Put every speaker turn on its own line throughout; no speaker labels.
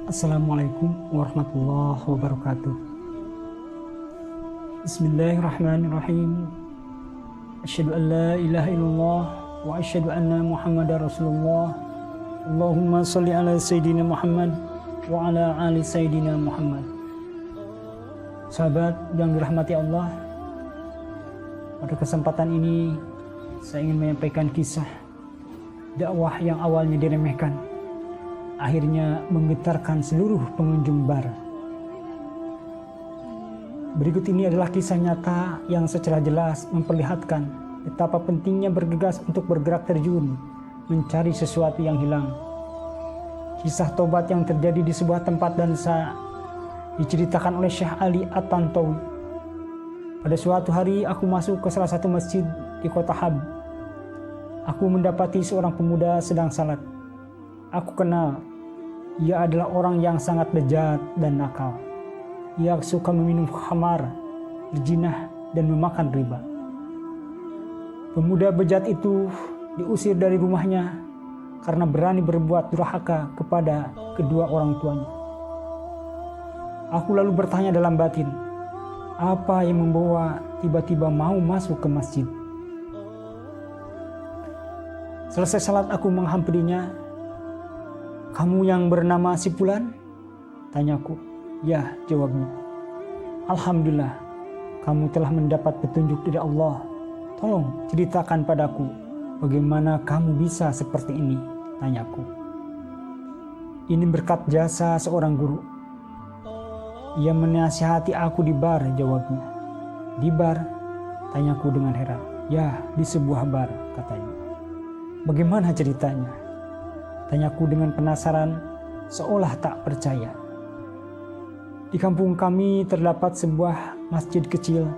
Assalamualaikum warahmatullahi wabarakatuh. Bismillahirrahmanirrahim. Asyhadu an la ilaha illallah wa asyhadu anna Muhammadar Rasulullah. Allahumma sholli ala sayyidina Muhammad wa ala ali sayyidina Muhammad. Sahabat yang dirahmati Allah, pada kesempatan ini saya ingin menyampaikan kisah dakwah yang awalnya diremehkan, akhirnya menggetarkan seluruh pengunjung bar. Berikut ini adalah kisah nyata yang secara jelas memperlihatkan betapa pentingnya bergegas untuk bergerak terjun mencari sesuatu yang hilang. Kisah tobat yang terjadi di sebuah tempat dansa diceritakan oleh Syekh Ali At-Tantawi. Pada suatu hari aku masuk ke salah satu masjid di kota Hab. Aku mendapati seorang pemuda sedang salat. Aku kenal, ia adalah orang yang sangat bejat dan nakal. Ia suka meminum khamar, berzinah, dan memakan riba. Pemuda bejat itu diusir dari rumahnya karena berani berbuat durhaka kepada kedua orang tuanya. Aku lalu bertanya dalam batin, apa yang membawa tiba-tiba mau masuk ke masjid? Selesai salat aku menghampirinya. Kamu yang bernama si Fulan? Tanyaku. Ya, jawabnya. Alhamdulillah, kamu telah mendapat petunjuk dari Allah. Tolong ceritakan padaku, bagaimana kamu bisa seperti ini? Tanyaku. Ini berkat jasa seorang guru. Ia menasihati aku di bar, jawabnya. Di bar? Tanyaku dengan heran. Ya, di sebuah bar, katanya. Bagaimana ceritanya? Tanyaku dengan penasaran, seolah tak percaya. Di kampung kami terdapat sebuah masjid kecil.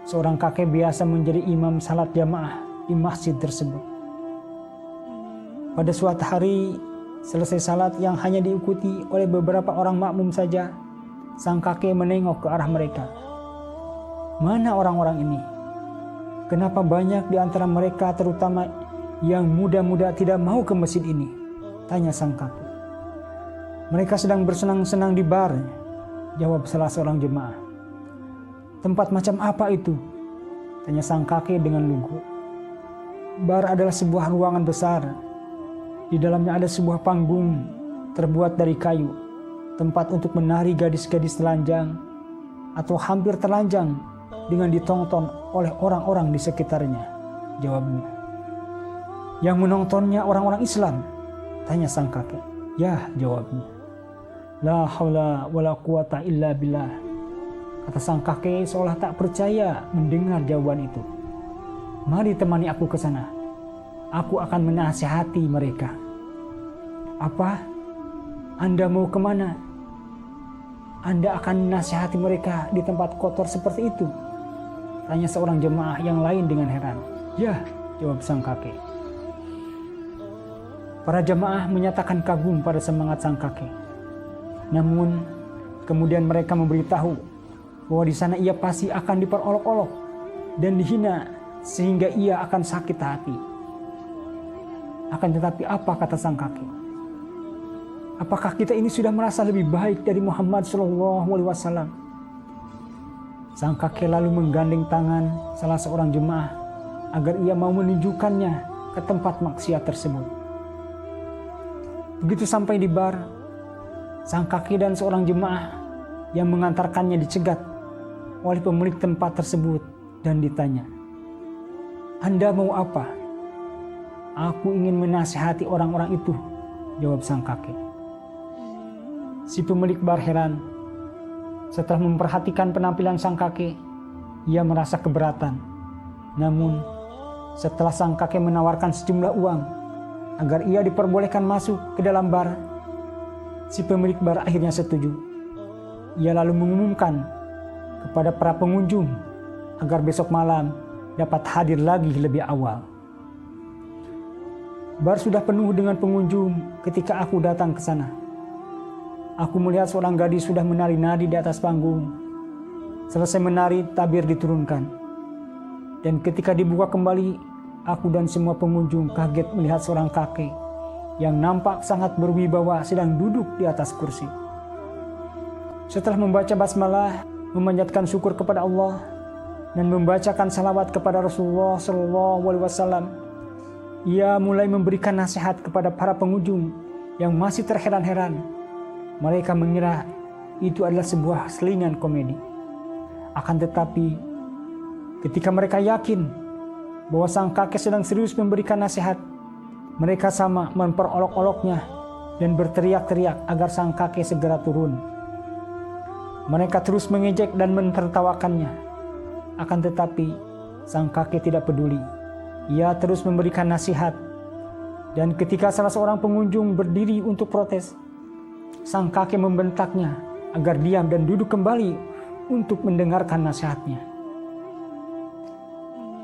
Seorang kakek biasa menjadi imam salat jamaah di masjid tersebut. Pada suatu hari, selesai salat yang hanya diikuti oleh beberapa orang makmum saja, sang kakek menengok ke arah mereka. Mana orang-orang ini? Kenapa banyak di antara mereka, terutama yang muda-muda, tidak mau ke masjid ini? Tanya sang kakek. Mereka sedang bersenang-senang di bar, jawab salah seorang jemaah. Tempat macam apa itu? Tanya sang kakek dengan lugu. Bar adalah sebuah ruangan besar. Di dalamnya ada sebuah panggung terbuat dari kayu, tempat untuk menari gadis-gadis telanjang atau hampir telanjang dengan ditonton oleh orang-orang di sekitarnya, jawabnya. Yang menontonnya orang-orang Islam? Tanya sang kakek. Ya, jawabnya. La haula wala quwata illa billah. Kata sang kakek seolah tak percaya mendengar jawaban itu. Mari temani aku ke sana. Aku akan menasihati mereka. Apa? Anda mau kemana? Anda akan menasihati mereka di tempat kotor seperti itu? Tanya seorang jemaah yang lain dengan heran. Ya, jawab sang kakek. Para jemaah menyatakan kagum pada semangat sang kakek. Namun, kemudian mereka memberitahu bahwa di sana ia pasti akan diperolok-olok dan dihina sehingga ia akan sakit hati. Akan tetapi apa kata sang kakek? Apakah kita ini sudah merasa lebih baik dari Muhammad SAW? Sang kakek lalu menggandeng tangan salah seorang jemaah agar ia mau menunjukkannya ke tempat maksiat tersebut. Begitu sampai di bar, sang kakek dan seorang jemaah yang mengantarkannya dicegat oleh pemilik tempat tersebut dan ditanya, Anda mau apa? Aku ingin menasihati orang-orang itu, jawab sang kakek. Si pemilik bar heran. Setelah memperhatikan penampilan sang kakek, ia merasa keberatan. Namun, setelah sang kakek menawarkan sejumlah uang agar ia diperbolehkan masuk ke dalam bar, si pemilik bar akhirnya setuju. Ia lalu mengumumkan kepada para pengunjung agar besok malam dapat hadir lagi lebih awal. Bar sudah penuh dengan pengunjung ketika aku datang ke sana. Aku melihat seorang gadis sudah menari-nari di atas panggung. Selesai menari, tabir diturunkan. Dan ketika dibuka kembali, aku dan semua pengunjung kaget melihat seorang kakek yang nampak sangat berwibawa sedang duduk di atas kursi. Setelah membaca basmalah, memanjatkan syukur kepada Allah, dan membacakan salawat kepada Rasulullah SAW, ia mulai memberikan nasihat kepada para pengunjung yang masih terheran-heran. Mereka mengira itu adalah sebuah selingan komedi. Akan tetapi, ketika mereka yakin bahwa sang kakek sedang serius memberikan nasihat, mereka sama memperolok-oloknya dan berteriak-teriak agar sang kakek segera turun. Mereka terus mengejek dan mentertawakannya. Akan tetapi, sang kakek tidak peduli. Ia terus memberikan nasihat. Dan ketika salah seorang pengunjung berdiri untuk protes, sang kakek membentaknya agar diam dan duduk kembali untuk mendengarkan nasihatnya.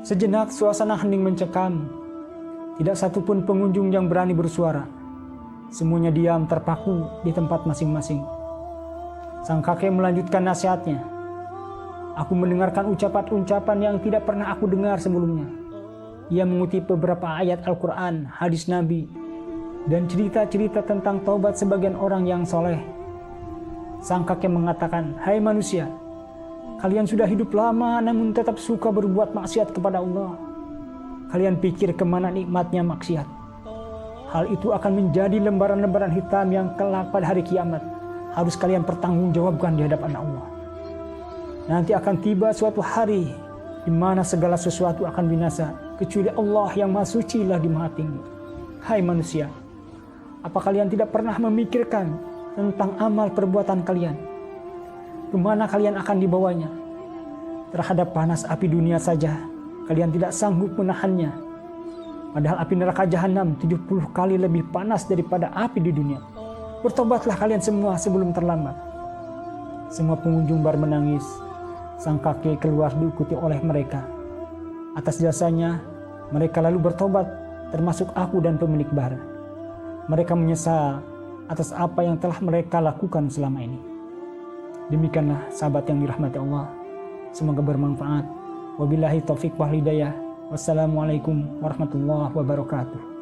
Sejenak suasana hening mencekam. Tidak satupun pengunjung yang berani bersuara. Semuanya diam terpaku di tempat masing-masing. Sang kakek melanjutkan nasihatnya. Aku mendengarkan ucapan-ucapan yang tidak pernah aku dengar sebelumnya. Ia mengutip beberapa ayat Al-Quran, hadis Nabi, dan cerita-cerita tentang taubat sebagian orang yang soleh. Sang kakek mengatakan, "Hai manusia, kalian sudah hidup lama namun tetap suka berbuat maksiat kepada Allah. Kalian pikir kemana nikmatnya maksiat? Hal itu akan menjadi lembaran-lembaran hitam yang kelak pada hari kiamat harus kalian pertanggungjawabkan di hadapan Allah. Nanti akan tiba suatu hari di mana segala sesuatu akan binasa kecuali Allah yang Maha Suci lagi Maha Tinggi. Hai manusia, apa kalian tidak pernah memikirkan tentang amal perbuatan kalian? Kemana kalian akan dibawanya? Terhadap panas api dunia saja kalian tidak sanggup menahannya. Padahal api neraka jahanam 70 kali lebih panas daripada api di dunia. Bertobatlah kalian semua sebelum terlambat." Semua pengunjung bar menangis. Sang kakek keluar diikuti oleh mereka. Atas jasanya, mereka lalu bertobat, termasuk aku dan pemilik bar. Mereka menyesal atas apa yang telah mereka lakukan selama ini. Demikianlah sahabat yang dirahmati Allah. Semoga bermanfaat. Wabillahi taufiq wal hidayah. Wassalamualaikum warahmatullahi wabarakatuh.